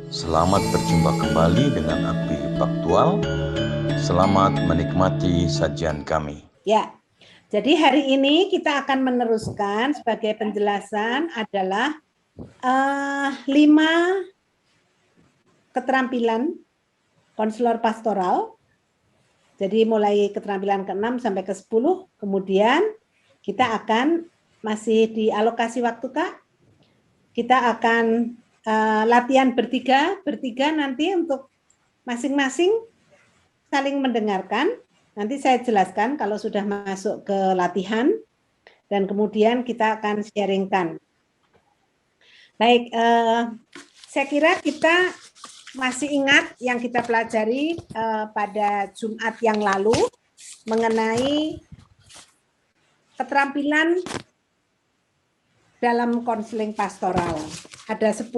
Selamat berjumpa kembali dengan Akbi Faktual. Selamat menikmati sajian kami. Ya, jadi hari ini kita akan meneruskan sebagai penjelasan adalah 5 keterampilan konselor pastoral. Jadi mulai keterampilan ke-6 sampai ke-10, kemudian kita akan masih di alokasi waktu, Kak. Kita akan latihan bertiga nanti untuk masing-masing saling mendengarkan. Nanti saya jelaskan kalau sudah masuk ke latihan dan kemudian kita akan sharingkan. Baik, saya kira kita masih ingat yang kita pelajari pada Jumat yang lalu mengenai keterampilan dalam konseling pastoral. Ada 10,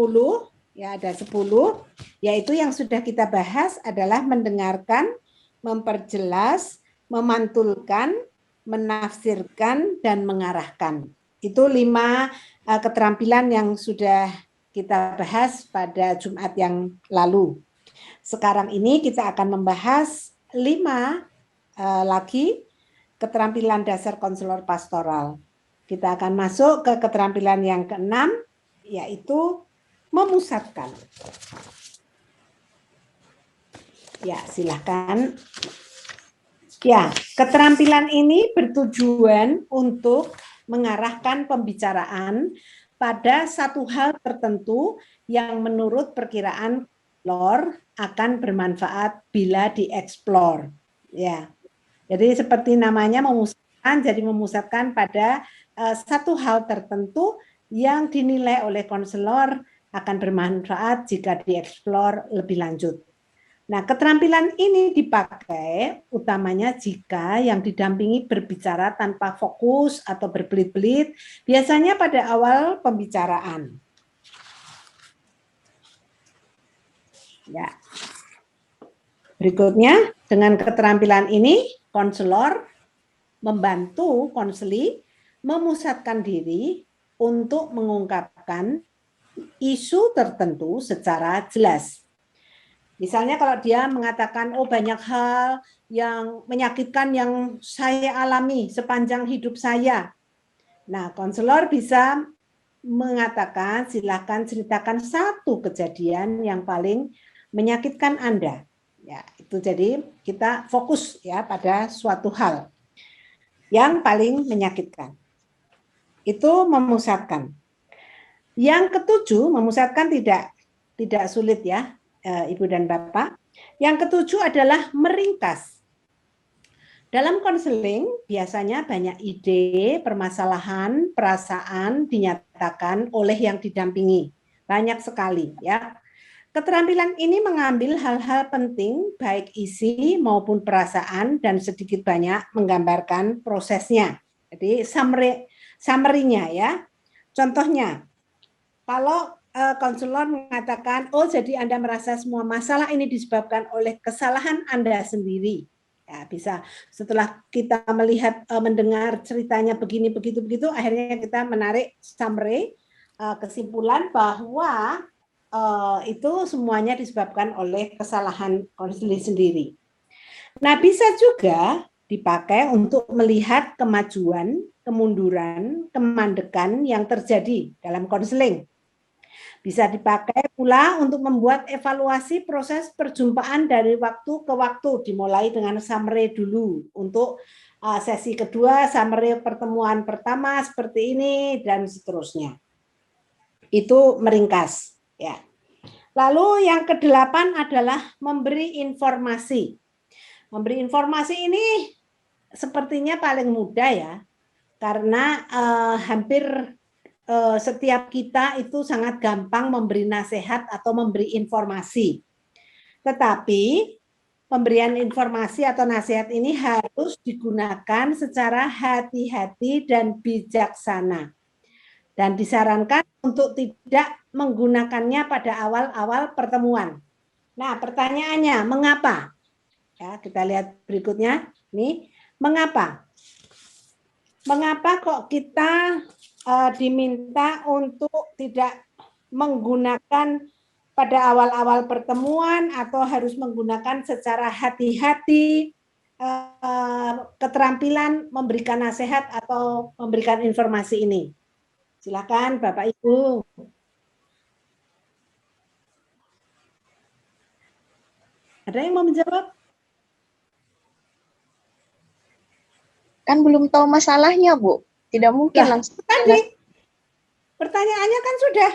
yaitu yang sudah kita bahas adalah mendengarkan, memperjelas, memantulkan, menafsirkan, dan mengarahkan. Itu 5 keterampilan yang sudah kita bahas pada Jumat yang lalu. Sekarang ini kita akan membahas 5 lagi keterampilan dasar konselor pastoral. Kita akan masuk ke keterampilan yang ke-6, yaitu memusatkan. Ya, silakan. Ya, keterampilan ini bertujuan untuk mengarahkan pembicaraan pada satu hal tertentu yang menurut perkiraan konselor akan bermanfaat bila dieksplor. Ya, jadi seperti namanya memusatkan, jadi memusatkan pada satu hal tertentu yang dinilai oleh konselor akan bermanfaat jika dieksplor lebih lanjut. Nah, keterampilan ini dipakai utamanya jika yang didampingi berbicara tanpa fokus atau berbelit-belit, biasanya pada awal pembicaraan. Ya. Berikutnya, dengan keterampilan ini, konselor membantu konseli memusatkan diri untuk mengungkapkan isu tertentu secara jelas. Misalnya kalau dia mengatakan, oh banyak hal yang menyakitkan yang saya alami sepanjang hidup saya. Nah, konselor bisa mengatakan, silakan ceritakan satu kejadian yang paling menyakitkan Anda. Ya, itu jadi kita fokus ya pada suatu hal yang paling menyakitkan. Itu memusatkan. Yang ketujuh, memusatkan tidak sulit ya, Ibu dan Bapak. Yang ketujuh adalah meringkas. Dalam konseling biasanya banyak ide, permasalahan, perasaan dinyatakan oleh yang didampingi. Banyak sekali ya. Keterampilan ini mengambil hal-hal penting baik isi maupun perasaan dan sedikit banyak menggambarkan prosesnya. Jadi summary-nya ya. Contohnya, kalau konselor mengatakan, oh jadi Anda merasa semua masalah ini disebabkan oleh kesalahan Anda sendiri. Ya, bisa setelah kita melihat, mendengar ceritanya begini, begitu, akhirnya kita menarik summary, kesimpulan bahwa itu semuanya disebabkan oleh kesalahan konseling sendiri. Nah, bisa juga dipakai untuk melihat kemajuan, kemunduran, kemandekan yang terjadi dalam konseling. Bisa dipakai pula untuk membuat evaluasi proses perjumpaan dari waktu ke waktu, dimulai dengan summary dulu. Untuk sesi kedua, summary pertemuan pertama seperti ini, dan seterusnya. Itu meringkas. Ya. Lalu yang ke-8 adalah memberi informasi. Memberi informasi ini sepertinya paling mudah ya, karena hampir setiap kita itu sangat gampang memberi nasihat atau memberi informasi. Tetapi pemberian informasi atau nasihat ini harus digunakan secara hati-hati dan bijaksana. Dan disarankan untuk tidak menggunakannya pada awal-awal pertemuan. Nah, pertanyaannya, mengapa? Ya, kita lihat berikutnya. Nih, mengapa? Mengapa kok kita diminta untuk tidak menggunakan pada awal-awal pertemuan atau harus menggunakan secara hati-hati keterampilan memberikan nasihat atau memberikan informasi ini? Silakan Bapak Ibu. Ada yang mau menjawab? Kan belum tahu masalahnya, Bu. Tidak mungkin langsung. Tadi pertanyaannya kan sudah.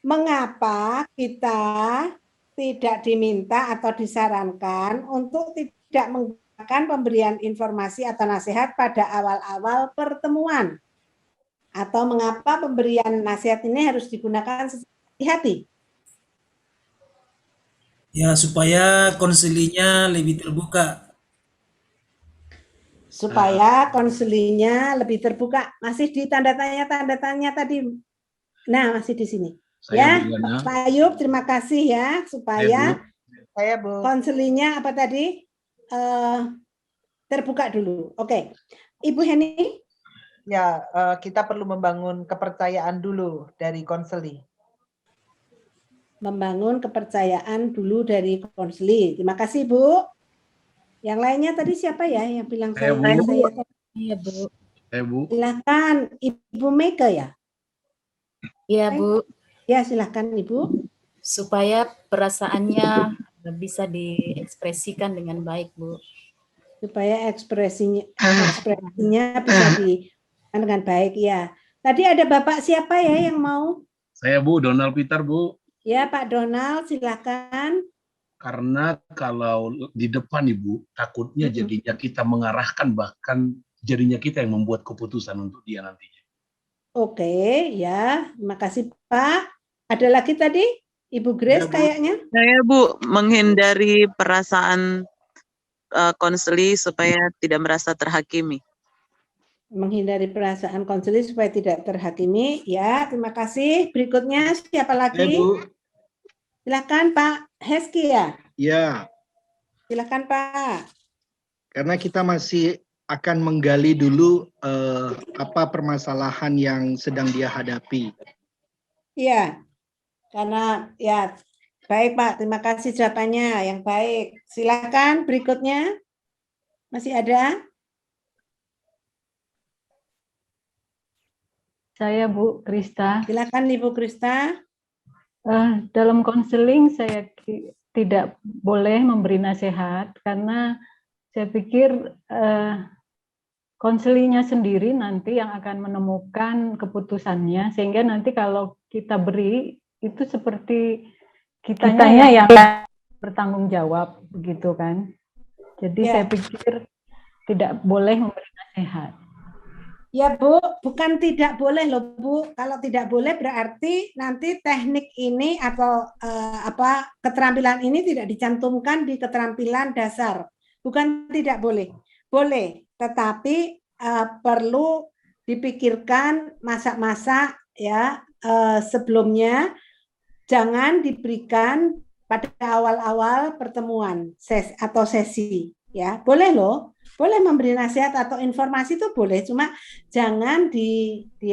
Mengapa kita tidak diminta atau disarankan untuk tidak menggunakan pemberian informasi atau nasihat pada awal-awal pertemuan? Atau mengapa pemberian nasihat ini harus digunakan hati-hati? Ya, supaya konselinya lebih terbuka. Supaya konselinya lebih terbuka. Masih di tanda tanya tadi. Nah, masih di sini. Ya, Pak Ayub, terima kasih ya, supaya konselinya apa tadi terbuka dulu. Oke, Ibu Heni. Ya, kita perlu membangun kepercayaan dulu dari konseli. Membangun kepercayaan dulu dari konseli. Terima kasih, Bu. Yang lainnya tadi siapa ya yang bilang saya? Iya, Bu. Silakan, Ibu Mega ya? Iya, Bu. Ya, silakan Ibu. Supaya perasaannya bisa diekspresikan dengan baik, Bu. Supaya ekspresinya bisa dengan baik, ya. Tadi ada Bapak siapa ya yang mau? Saya, Bu, Donald Peter, Bu. Ya, Pak Donald, silakan. Karena kalau di depan, Ibu, takutnya jadinya kita mengarahkan, bahkan jadinya kita yang membuat keputusan untuk dia nantinya. Oke, ya. Terima kasih, Pak. Ada lagi tadi? Ibu Grace ya, kayaknya? Saya, Bu, menghindari perasaan konseli supaya tidak merasa terhakimi. Menghindari perasaan konseli supaya tidak terhakimi. Ya, terima kasih. Berikutnya siapa lagi? Bu. Silakan Pak Heski ya. Ya. Silakan Pak. Karena kita masih akan menggali dulu apa permasalahan yang sedang dia hadapi. Iya. Karena ya baik Pak, terima kasih jawabannya yang baik. Silakan berikutnya. Masih ada? Saya Bu Krista. Silakan Ibu Krista. Dalam konseling saya tidak boleh memberi nasihat karena saya pikir konselinya sendiri nanti yang akan menemukan keputusannya, sehingga nanti kalau kita beri itu seperti kitanya yang bertanggung jawab begitu kan. Jadi saya pikir tidak boleh memberi nasihat. Ya Bu, bukan tidak boleh loh Bu. Kalau tidak boleh berarti nanti teknik ini atau keterampilan ini tidak dicantumkan di keterampilan dasar. Bukan tidak boleh. Boleh, tetapi perlu dipikirkan masa-masa ya sebelumnya. Jangan diberikan pada awal-awal pertemuan atau sesi ya. Boleh loh. Boleh memberi nasihat atau informasi itu boleh, cuma jangan diberikan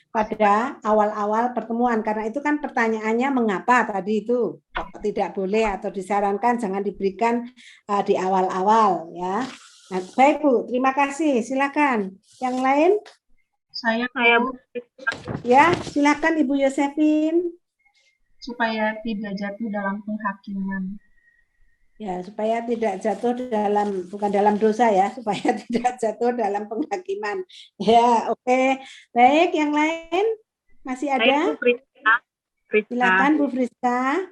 pada awal-awal pertemuan, karena itu kan pertanyaannya mengapa tadi itu tidak boleh atau disarankan jangan diberikan di awal-awal ya. Nah, baik Bu, terima kasih. Silakan. Yang lain? Saya Bu. Ya, silakan Ibu Yosefin. Supaya tidak jatuh dalam penghakiman. Ya, supaya tidak jatuh bukan dalam dosa ya, supaya tidak jatuh dalam penghakiman. Ya, oke. Baik, yang lain masih ada? Bu Friska. Silakan Bu Friska.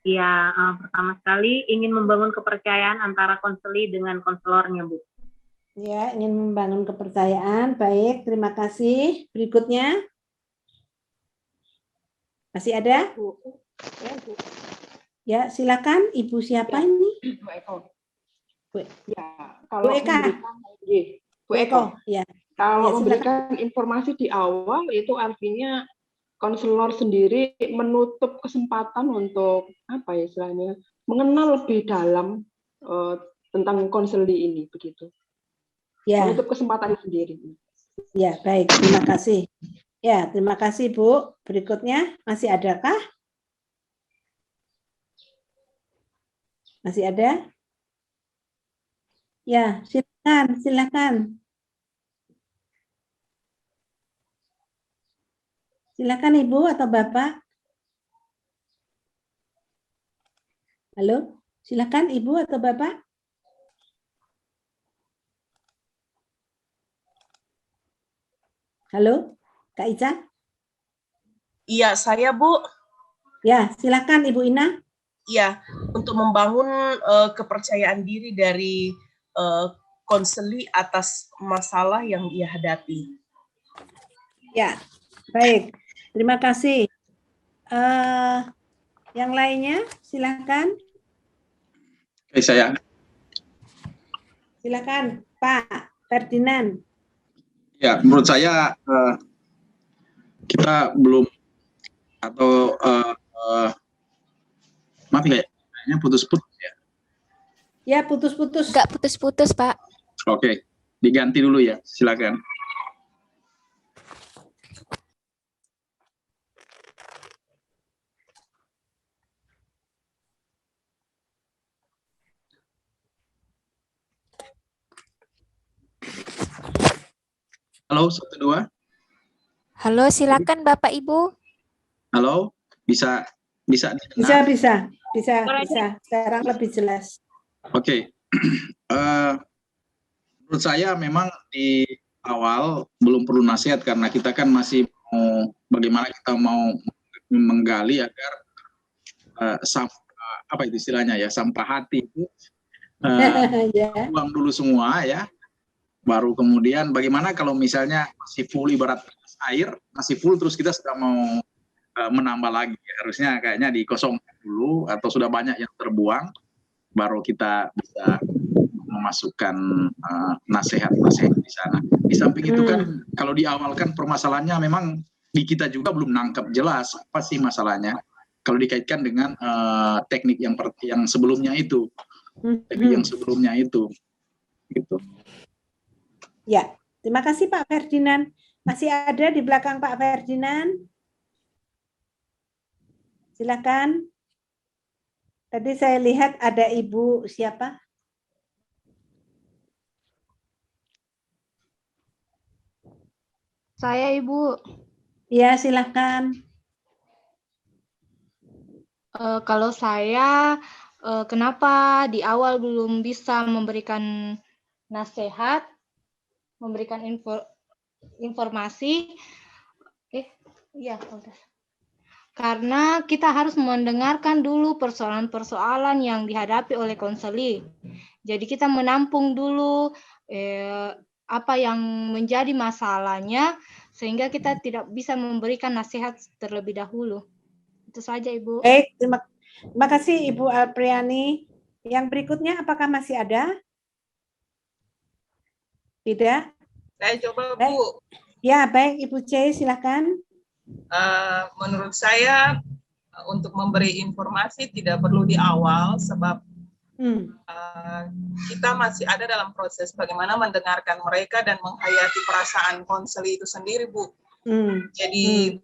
Ya, pertama sekali ingin membangun kepercayaan antara konseli dengan konselornya, Bu. Ya, ingin membangun kepercayaan. Baik, terima kasih. Berikutnya. Masih ada? Bu. Ya, Bu. Ya, silakan. Ibu siapa ini? Bu Eko. Bu. Ya, kalau Bu Eka. Bu Eko. Ya. Kalau ya, memberikan informasi di awal itu artinya konselor sendiri menutup kesempatan untuk apa ya istilahnya mengenal lebih dalam tentang konseli ini begitu. Ya. Menutup kesempatan sendiri. Ya, baik. Terima kasih. Ya, terima kasih Bu. Berikutnya masih adakah? Masih ada? Ya, silakan, silakan. Silakan Ibu atau Bapak. Halo, silakan Ibu atau Bapak. Halo, Kak Ica. Iya, saya Bu. Ya, silakan Ibu Ina. Iya, untuk membangun kepercayaan diri dari konseli atas masalah yang dia hadapi. Ya, baik. Terima kasih. Yang lainnya, silakan. Oke, saya. Silakan, Pak Ferdinand. Ya, menurut saya kita belum atau maaf ya, kayaknya putus-putus ya. Ya, putus-putus. Enggak putus-putus, Pak. Oke, diganti dulu ya, silakan. Halo, 1, 2. Halo, silakan Bapak Ibu. Halo, bisa Bisa. Sekarang lebih jelas. Oke. Menurut saya memang di awal belum perlu nasihat karena kita kan masih mau bagaimana kita mau menggali agar apa itu istilahnya ya, sampah hati itu buang dulu semua ya. Baru kemudian bagaimana kalau misalnya masih full, ibarat air masih full terus kita sudah mau menambah lagi, harusnya kayaknya dikosongkan dulu atau sudah banyak yang terbuang baru kita bisa memasukkan nasihat-nasihat di sana. Di samping itu kan kalau di awal kan permasalahannya memang di kita juga belum nangkep jelas apa sih masalahnya kalau dikaitkan dengan teknik yang sebelumnya itu, gitu. Ya, terima kasih Pak Ferdinand. Masih ada di belakang Pak Ferdinand? Silakan. Tadi saya lihat ada Ibu siapa? Saya Ibu. Ya, silakan. Kalau saya, kenapa di awal belum bisa memberikan nasihat, memberikan informasi? Iya, udah. Karena kita harus mendengarkan dulu persoalan-persoalan yang dihadapi oleh konseli. Jadi kita menampung dulu apa yang menjadi masalahnya, sehingga kita tidak bisa memberikan nasihat terlebih dahulu. Itu saja, Ibu. Baik, terima kasih Ibu Alpriani. Yang berikutnya apakah masih ada? Tidak? Saya coba, Bu. Ya, baik Ibu C, silakan. Menurut saya untuk memberi informasi tidak perlu di awal sebab kita masih ada dalam proses bagaimana mendengarkan mereka dan menghayati perasaan konseli itu sendiri, Bu. Jadi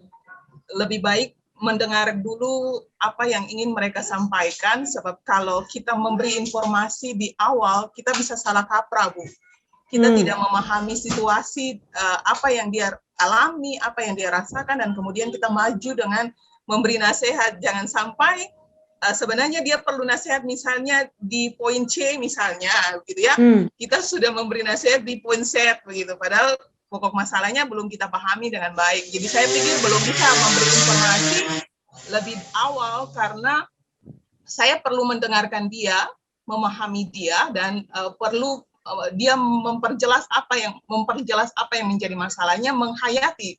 lebih baik mendengar dulu apa yang ingin mereka sampaikan, sebab kalau kita memberi informasi di awal kita bisa salah kaprah, Bu. Kita tidak memahami situasi apa yang dia alami, apa yang dia rasakan, dan kemudian kita maju dengan memberi nasihat. Jangan sampai sebenarnya dia perlu nasihat misalnya di poin C misalnya, gitu ya. Kita sudah memberi nasihat di poin Z, begitu. Padahal pokok masalahnya belum kita pahami dengan baik. Jadi saya pikir belum bisa memberi informasi lebih awal karena saya perlu mendengarkan dia, memahami dia, dan perlu dia memperjelas apa yang menjadi masalahnya, menghayati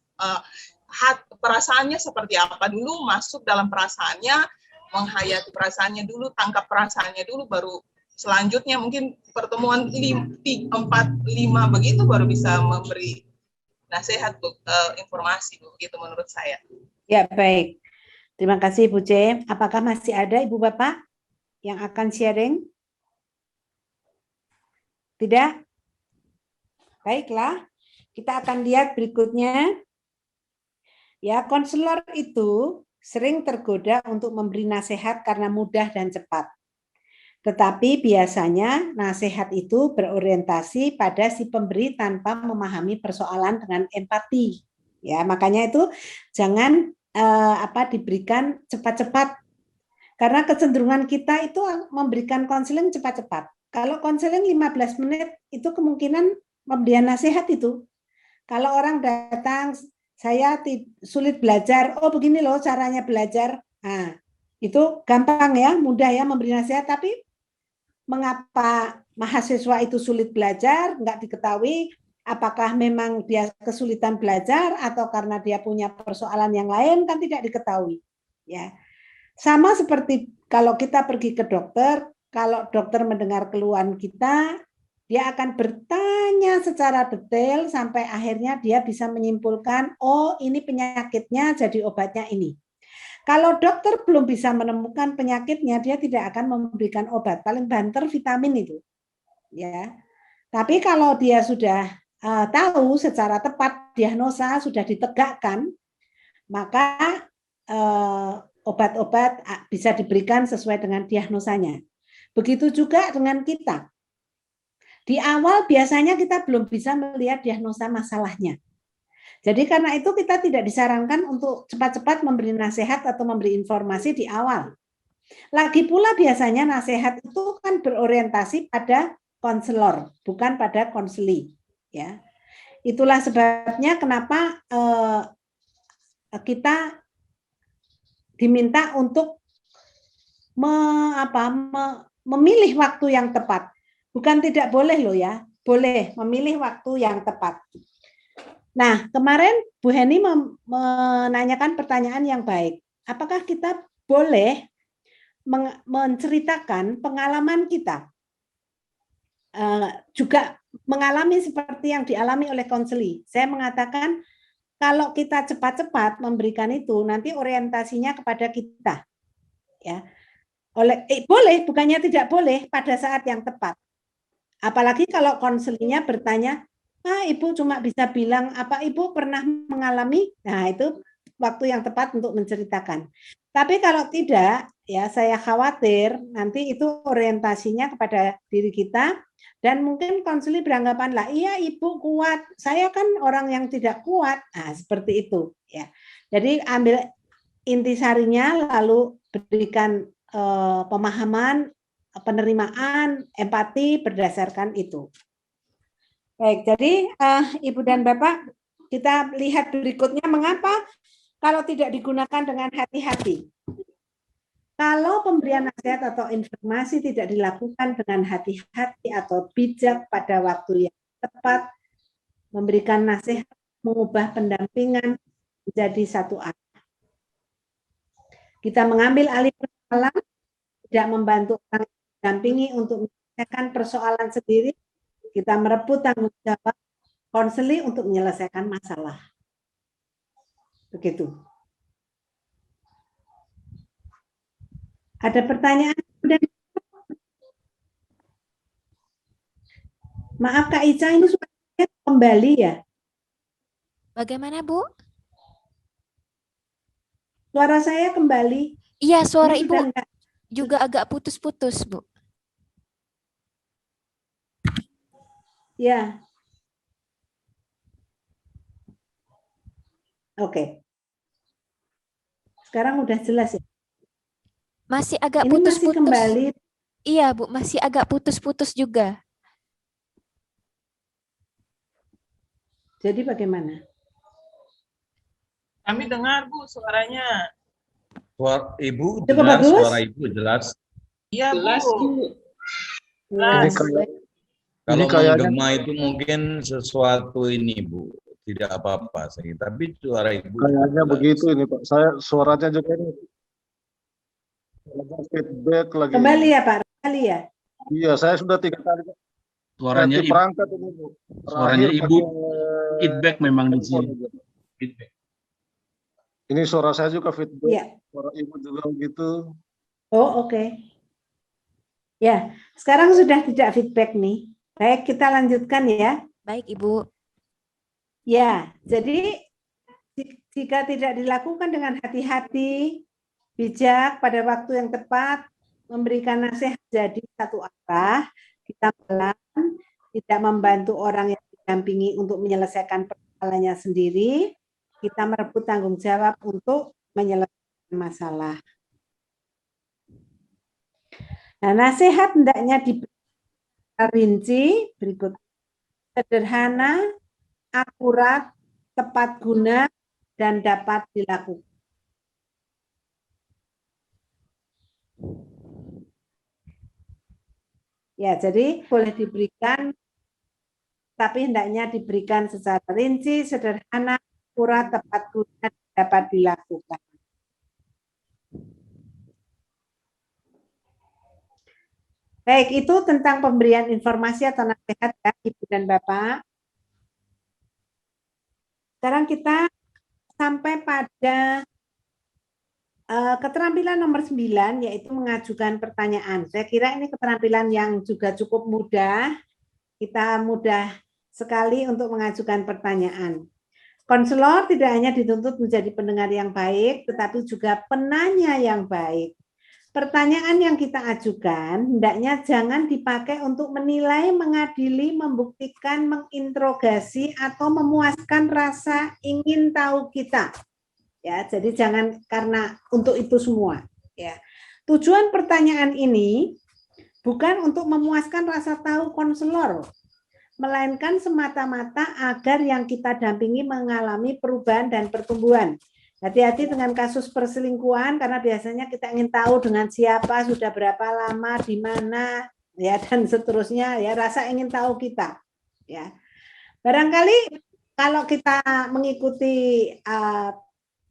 perasaannya seperti apa dulu, masuk dalam perasaannya, menghayati perasaannya dulu, tangkap perasaannya dulu, baru selanjutnya mungkin pertemuan 4, 5 begitu baru bisa memberi nasihat, informasi, begitu menurut saya. Ya, baik. Terima kasih Bu C. Apakah masih ada Ibu Bapak yang akan sharing? Tidak? Baiklah, kita akan lihat berikutnya. Ya, konselor itu sering tergoda untuk memberi nasihat karena mudah dan cepat. Tetapi biasanya nasihat itu berorientasi pada si pemberi tanpa memahami persoalan dengan empati. Ya, makanya itu jangan diberikan cepat-cepat. Karena kecenderungan kita itu memberikan konseling cepat-cepat. Kalau konseling 15 menit itu kemungkinan pemberian nasihat itu. Kalau orang datang, saya sulit belajar, oh begini loh caranya belajar. Nah, itu gampang ya, mudah ya memberi nasihat, tapi mengapa mahasiswa itu sulit belajar, nggak diketahui apakah memang dia kesulitan belajar atau karena dia punya persoalan yang lain, kan tidak diketahui. Ya. Sama seperti kalau kita pergi ke dokter, kalau dokter mendengar keluhan kita, dia akan bertanya secara detail sampai akhirnya dia bisa menyimpulkan, oh ini penyakitnya jadi obatnya ini. Kalau dokter belum bisa menemukan penyakitnya, dia tidak akan memberikan obat. Paling banter vitamin itu. Ya. Tapi kalau dia sudah tahu secara tepat diagnosa sudah ditegakkan, maka obat-obat bisa diberikan sesuai dengan diagnosanya. Begitu juga dengan kita. Di awal biasanya kita belum bisa melihat diagnosa masalahnya. Jadi karena itu kita tidak disarankan untuk cepat-cepat memberi nasihat atau memberi informasi di awal. Lagi pula biasanya nasihat itu kan berorientasi pada konselor, bukan pada konseli. Ya. Itulah sebabnya kenapa kita diminta untuk memilih waktu yang tepat. Bukan tidak boleh loh ya, boleh memilih waktu yang tepat. Nah, kemarin Bu Heni menanyakan pertanyaan yang baik. Apakah kita boleh menceritakan pengalaman kita? Juga mengalami seperti yang dialami oleh konseli. Saya mengatakan, kalau kita cepat-cepat memberikan itu, nanti orientasinya kepada kita. Ya. Boleh, bukannya tidak boleh pada saat yang tepat. Apalagi kalau konselinya bertanya, Ibu cuma bisa bilang apa Ibu pernah mengalami, nah itu waktu yang tepat untuk menceritakan. Tapi kalau tidak, ya saya khawatir nanti itu orientasinya kepada diri kita, dan mungkin konseli beranggapan lah, iya Ibu kuat, saya kan orang yang tidak kuat, nah seperti itu. Ya. Jadi ambil intisarinya, lalu berikan pemahaman, penerimaan, empati berdasarkan itu. Baik, jadi Ibu dan Bapak, kita lihat berikutnya mengapa kalau tidak digunakan dengan hati-hati. Kalau pemberian nasihat atau informasi tidak dilakukan dengan hati-hati atau bijak pada waktu yang tepat, memberikan nasihat, mengubah pendampingan menjadi satu arah. Kita mengambil alih persoalan, tidak membantu orang yang mendampingi untuk menyelesaikan persoalan sendiri, kita merebut tanggung jawab konseli untuk menyelesaikan masalah. Begitu. Ada pertanyaan? Maaf Kak Ica, ini suaranya kembali ya? Bagaimana Bu? Suara saya kembali. Iya, suara Ini Ibu juga agak putus-putus Bu. Ya. Oke. Sekarang udah jelas ya? Masih agak Ini putus-putus. masih kembali. Iya Bu, masih agak putus-putus juga. Jadi bagaimana? Kami dengar Bu suaranya. Suara Ibu Cukup jelas, bagus? suara Ibu jelas. Iya Jelas, Bu. Bu. Jelas. Kalau kayaknya- menggema itu mungkin sesuatu ini Bu, tidak apa-apa. Tapi suara Ibu Kayaknya jelas. begitu ini Pak. Saya suaranya juga ini feedback lagi. Kembali ya Pak, kembali ya. Iya, saya sudah 3 kali Suaranya ganti Ibu, perangkat ini Bu. suaranya Terakhir Ibu pakai feedback memang di handphone sini. juga. Feedback. Ini suara saya juga feedback. Iya. Suara Ibu juga begitu. Oh oke. Ya, sekarang sudah tidak feedback nih. Baik, kita lanjutkan ya. Baik Ibu. Ya, jadi Jika tidak dilakukan dengan hati-hati, bijak pada waktu yang tepat, memberikan nasihat jadi satu arah, kita malah tidak membantu orang yang didampingi untuk menyelesaikan persoalannya sendiri, kita merebut tanggung jawab untuk menyelesaikan masalah. Nah, nasihat hendaknya rinci berikut: sederhana, akurat, tepat guna, dan dapat dilakukan. Ya, jadi boleh diberikan, tapi hendaknya diberikan secara rinci, sederhana, akurat, tepat guna, dan dapat dilakukan. Baik, itu tentang pemberian informasi atau nasihat ya, Ibu dan Bapak. Sekarang kita sampai pada keterampilan nomor 9, yaitu mengajukan pertanyaan. Saya kira ini keterampilan yang juga cukup mudah. Kita mudah sekali untuk mengajukan pertanyaan. Konselor tidak hanya dituntut menjadi pendengar yang baik, tetapi juga penanya yang baik. Pertanyaan yang kita ajukan hendaknya jangan dipakai untuk menilai, mengadili, membuktikan, menginterogasi, atau memuaskan rasa ingin tahu kita. Ya, jadi jangan karena untuk itu semua. Ya. Tujuan pertanyaan ini bukan untuk memuaskan rasa tahu konselor, melainkan semata-mata agar yang kita dampingi mengalami perubahan dan pertumbuhan. Hati-hati dengan kasus perselingkuhan, karena biasanya kita ingin tahu dengan siapa, sudah berapa lama, di mana, ya, dan seterusnya. Ya, rasa ingin tahu kita. Ya, barangkali kalau kita mengikuti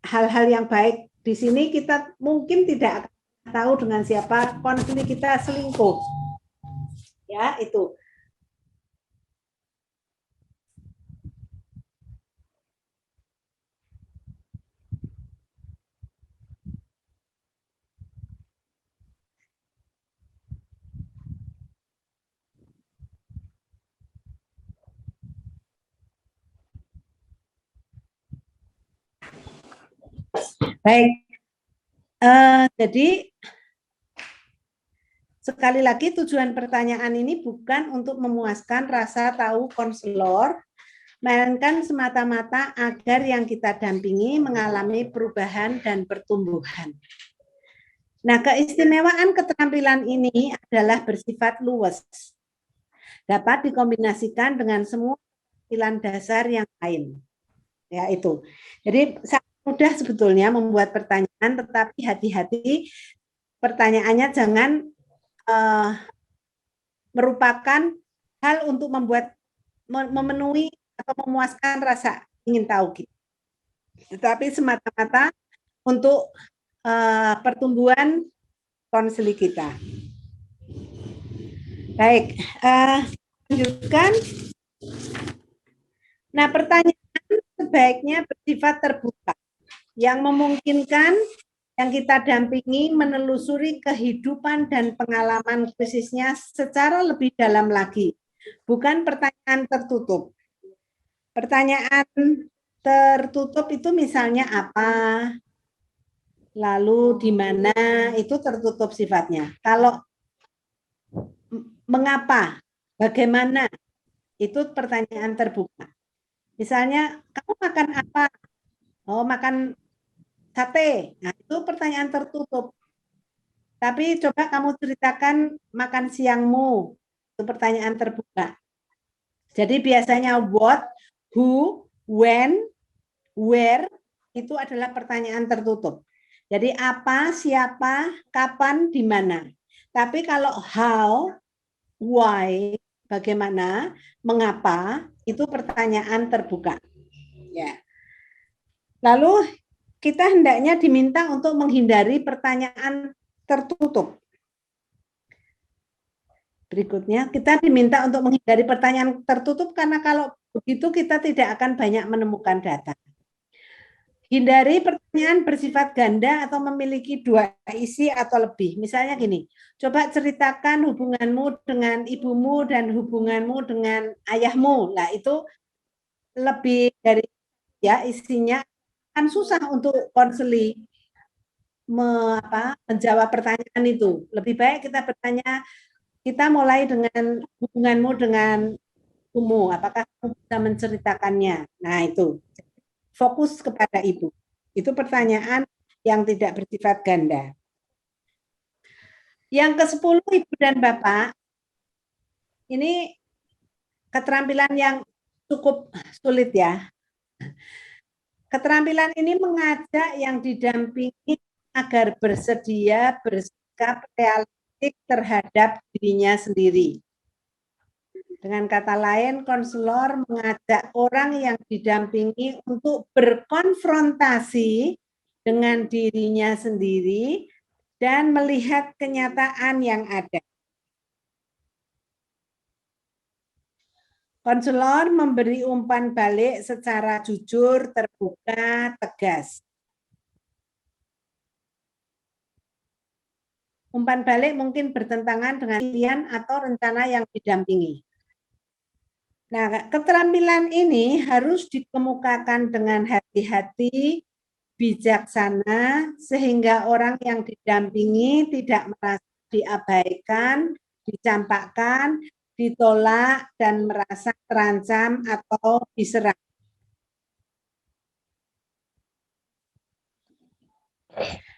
hal-hal yang baik di sini, kita mungkin tidak akan tahu dengan siapa konseling kita selingkuh. Ya, itu. Baik, jadi sekali lagi tujuan pertanyaan ini bukan untuk memuaskan rasa tahu konselor, melainkan semata-mata agar yang kita dampingi mengalami perubahan dan pertumbuhan. Nah, keistimewaan keterampilan ini adalah bersifat luas, dapat dikombinasikan dengan semua keterampilan dasar yang lain. Ya, itu. Jadi mudah sebetulnya membuat pertanyaan, tetapi hati-hati pertanyaannya jangan merupakan hal untuk memenuhi atau memuaskan rasa ingin tahu kita, tetapi semata-mata untuk pertumbuhan konseli kita. Baik, lanjutkan. Nah, pertanyaan sebaiknya bersifat terbuka, yang memungkinkan yang kita dampingi menelusuri kehidupan dan pengalaman krisisnya secara lebih dalam lagi, bukan pertanyaan tertutup. Pertanyaan tertutup itu misalnya apa, lalu di mana, itu tertutup sifatnya. Kalau mengapa, bagaimana, itu pertanyaan terbuka. Misalnya, kamu makan apa? Oh, makan sate. Nah, itu pertanyaan tertutup. Tapi coba kamu ceritakan makan siangmu. Itu pertanyaan terbuka. Jadi biasanya what, who, when, where, itu adalah pertanyaan tertutup. Jadi apa, siapa, kapan, di mana. Tapi kalau how, why, bagaimana, mengapa, itu pertanyaan terbuka. Ya. Lalu kita hendaknya diminta untuk menghindari pertanyaan tertutup. Berikutnya, kita diminta untuk menghindari pertanyaan tertutup karena kalau begitu kita tidak akan banyak menemukan data. Hindari pertanyaan bersifat ganda atau memiliki dua isi atau lebih. Misalnya gini, coba ceritakan hubunganmu dengan ibumu dan hubunganmu dengan ayahmu. Nah, itu lebih dari ya isinya akan susah untuk konseli menjawab pertanyaan itu. Lebih baik kita bertanya, kita mulai dengan hubunganmu dengan ibumu, apakah kamu bisa menceritakannya? Nah itu, fokus kepada ibu. Itu pertanyaan yang tidak bersifat ganda. Yang ke-10, Ibu dan Bapak, ini keterampilan yang cukup sulit ya. Keterampilan ini mengajak yang didampingi agar bersedia bersikap realistik terhadap dirinya sendiri. Dengan kata lain, konselor mengajak orang yang didampingi untuk berkonfrontasi dengan dirinya sendiri dan melihat kenyataan yang ada. Konselor memberi umpan balik secara jujur, terbuka, tegas. Umpan balik mungkin bertentangan dengan pilihan atau rencana yang didampingi. Nah, keterampilan ini harus dikemukakan dengan hati-hati, bijaksana, sehingga orang yang didampingi tidak merasa diabaikan, dicampakkan, ditolak, dan merasa terancam atau diserang.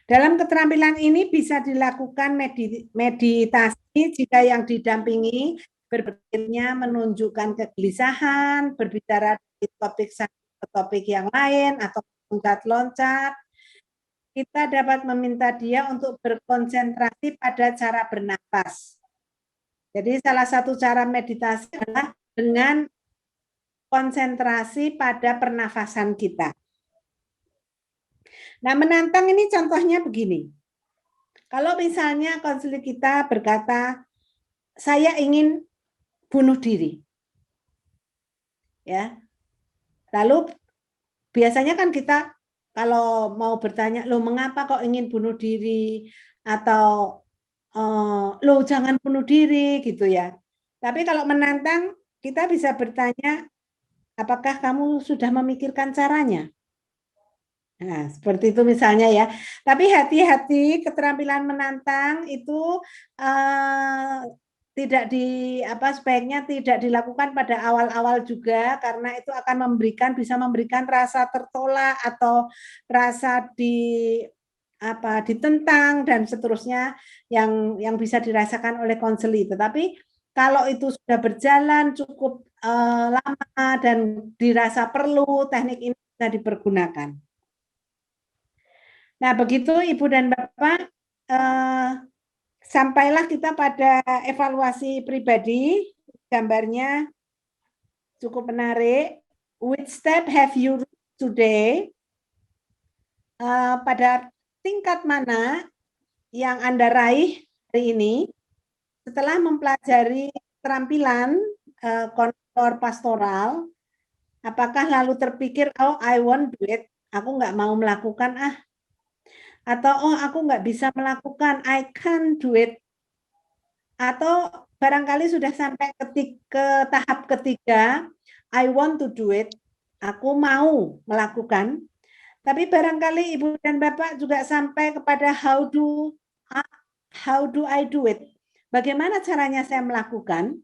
Dalam keterampilan ini bisa dilakukan meditasi jika yang didampingi berpikirnya menunjukkan kegelisahan, berbicara dari topik satu ke topik yang lain, atau loncat-loncat. Kita dapat meminta dia untuk berkonsentrasi pada cara bernapas. Jadi salah satu cara meditasi adalah dengan konsentrasi pada pernafasan kita. Nah, menantang ini contohnya begini. Kalau misalnya konselor kita berkata, saya ingin bunuh diri. Ya. Lalu biasanya kan kita kalau mau bertanya, loh mengapa kok ingin bunuh diri? Atau loh jangan bunuh diri gitu ya. Tapi kalau menantang kita bisa bertanya, apakah kamu sudah memikirkan caranya? Nah, seperti itu misalnya ya. Tapi hati-hati, keterampilan menantang itu tidak sebaiknya tidak dilakukan pada awal-awal juga, karena itu akan bisa memberikan rasa tertolak atau rasa ditentang dan seterusnya yang bisa dirasakan oleh konseli. Tetapi kalau itu sudah berjalan cukup lama dan dirasa perlu, teknik ini bisa dipergunakan. Nah, begitu Ibu dan Bapak, sampailah kita pada evaluasi pribadi. Gambarnya cukup menarik. Which step have you reached today? Pada tingkat mana yang Anda raih hari ini setelah mempelajari keterampilan konselor pastoral? Apakah lalu terpikir, oh I won't do it, aku nggak mau melakukan atau oh aku nggak bisa melakukan, I can't do it, atau barangkali sudah sampai ke tahap ketiga, I want to do it, aku mau melakukan. Tapi barangkali Ibu dan Bapak juga sampai kepada how do I do it, bagaimana caranya saya melakukan,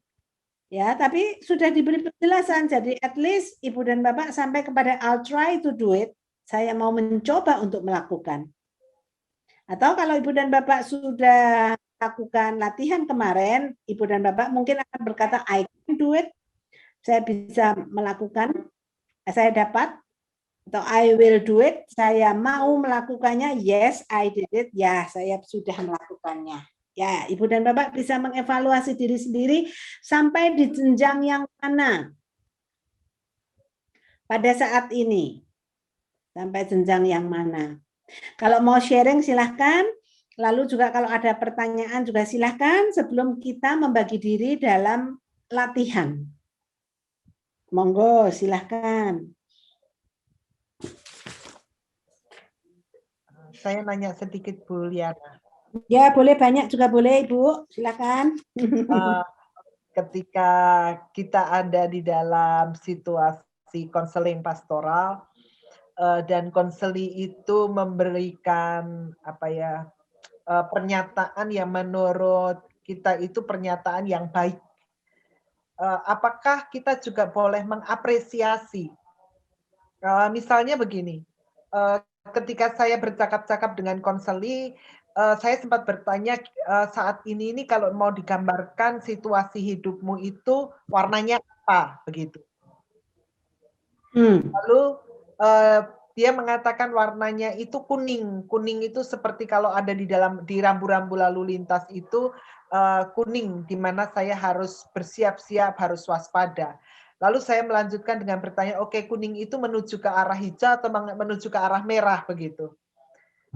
ya. Tapi sudah diberi penjelasan, jadi at least Ibu dan Bapak sampai kepada I'll try to do it, saya mau mencoba untuk melakukan. Atau kalau Ibu dan Bapak sudah lakukan latihan kemarin, Ibu dan Bapak mungkin akan berkata, I can do it, saya bisa melakukan, saya dapat, atau I will do it, saya mau melakukannya, yes, I did it, ya, saya sudah melakukannya. Ya, Ibu dan Bapak bisa mengevaluasi diri sendiri sampai di jenjang yang mana pada saat ini, sampai jenjang yang mana. Kalau mau sharing silahkan, lalu juga kalau ada pertanyaan juga silahkan sebelum kita membagi diri dalam latihan. Monggo silahkan. Saya nanya sedikit Bu Liana. Ya boleh, banyak juga boleh Ibu, silahkan. Ketika kita ada di dalam situasi konseling pastoral, dan konseli itu memberikan pernyataan yang menurut kita itu pernyataan yang baik. Apakah kita juga boleh mengapresiasi? Misalnya begini, ketika saya bercakap-cakap dengan konseli, saya sempat bertanya saat ini kalau mau digambarkan situasi hidupmu itu warnanya apa begitu. Lalu dia mengatakan warnanya itu kuning. Kuning itu seperti kalau ada di rambu-rambu lalu lintas itu kuning, di mana saya harus bersiap-siap, harus waspada. Lalu saya melanjutkan dengan bertanya, oke, kuning itu menuju ke arah hijau atau menuju ke arah merah begitu.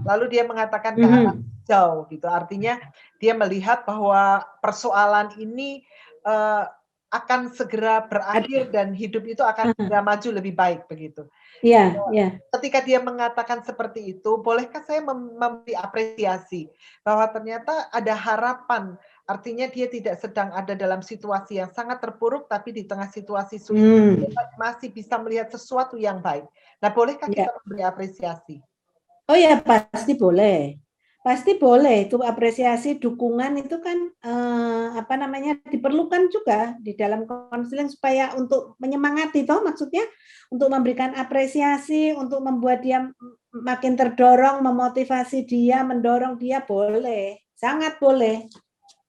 Lalu dia mengatakan ke arah hijau gitu. Artinya dia melihat bahwa persoalan ini akan segera berakhir dan hidup itu akan segera maju lebih baik begitu. Iya, iya. Ketika dia mengatakan seperti itu, bolehkah saya memberi apresiasi bahwa ternyata ada harapan. Artinya dia tidak sedang ada dalam situasi yang sangat terpuruk, tapi di tengah situasi sulit dia masih bisa melihat sesuatu yang baik. Nah, bolehkah kita memberi apresiasi? Oh ya, pasti boleh. Pasti boleh, itu apresiasi, dukungan itu kan diperlukan juga di dalam konseling supaya untuk menyemangati toh, maksudnya untuk memberikan apresiasi, untuk membuat dia makin terdorong, memotivasi dia, mendorong dia, boleh, sangat boleh,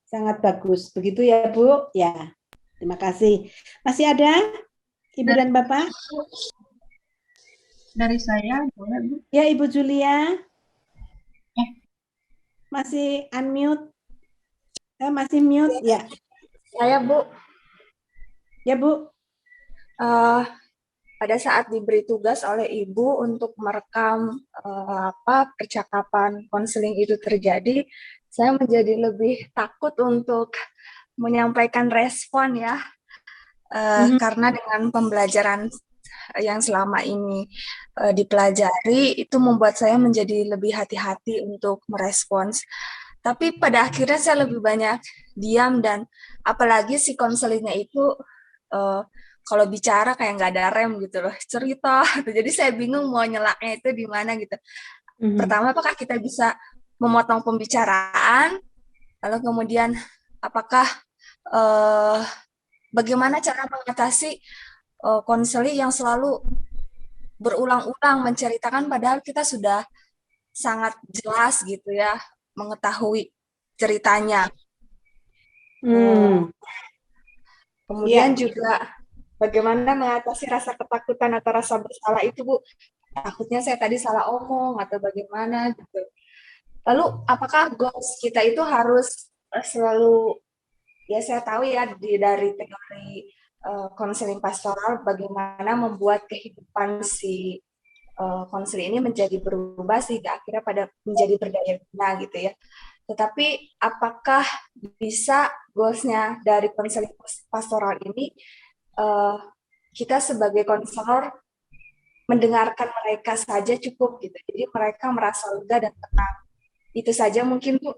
sangat bagus. Begitu ya Bu? Ya, terima kasih. Masih ada Ibu dan Bapak? Dari saya, boleh Bu? Ya, Ibu Julia. Masih unmute? Masih mute? Ya. Saya, Bu. Ya, Bu. Pada saat diberi tugas oleh Ibu untuk merekam percakapan konseling itu terjadi, saya menjadi lebih takut untuk menyampaikan respon ya. Karena dengan pembelajaran yang selama ini dipelajari itu membuat saya menjadi lebih hati-hati untuk merespons. Tapi pada akhirnya saya lebih banyak diam, dan apalagi si konselingnya itu kalau bicara kayak nggak ada rem gitu loh, cerita. Jadi saya bingung mau nyelaknya itu di mana gitu. Pertama, apakah kita bisa memotong pembicaraan? Lalu kemudian apakah bagaimana cara mengatasi konseli yang selalu berulang-ulang menceritakan padahal kita sudah sangat jelas gitu ya mengetahui ceritanya. Kemudian juga bagaimana mengatasi rasa ketakutan atau rasa bersalah itu, Bu? Takutnya saya tadi salah omong atau bagaimana gitu. Lalu apakah goals kita itu harus selalu, ya saya tahu ya dari teori konseling pastoral bagaimana membuat kehidupan si konseling ini menjadi berubah sehingga akhirnya pada menjadi berdaya guna gitu ya. Tetapi apakah bisa goalsnya dari konseling pastoral ini kita sebagai konselor mendengarkan mereka saja cukup gitu. Jadi mereka merasa lega dan tenang. Itu saja mungkin Bu.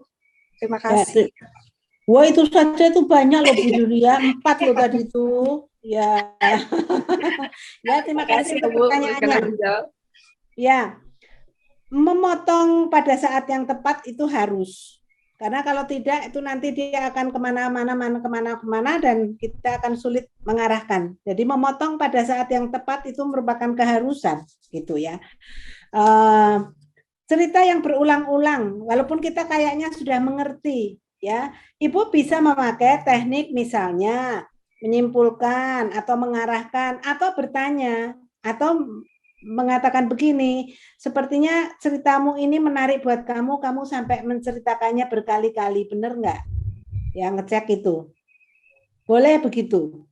Terima kasih. Wah, itu saja itu banyak loh Bu Julia, 4 loh tadi itu. Ya. Ya, terima kasih untuk pertanyaannya. Ya. Memotong pada saat yang tepat itu harus. Karena kalau tidak itu nanti dia akan kemana-mana dan kita akan sulit mengarahkan. Jadi memotong pada saat yang tepat itu merupakan keharusan gitu ya. Cerita yang berulang-ulang, walaupun kita kayaknya sudah mengerti, ya, Ibu bisa memakai teknik misalnya menyimpulkan atau mengarahkan atau bertanya atau mengatakan begini, sepertinya ceritamu ini menarik buat kamu sampai menceritakannya berkali-kali, benar nggak? Ya, ngecek itu. Boleh begitu.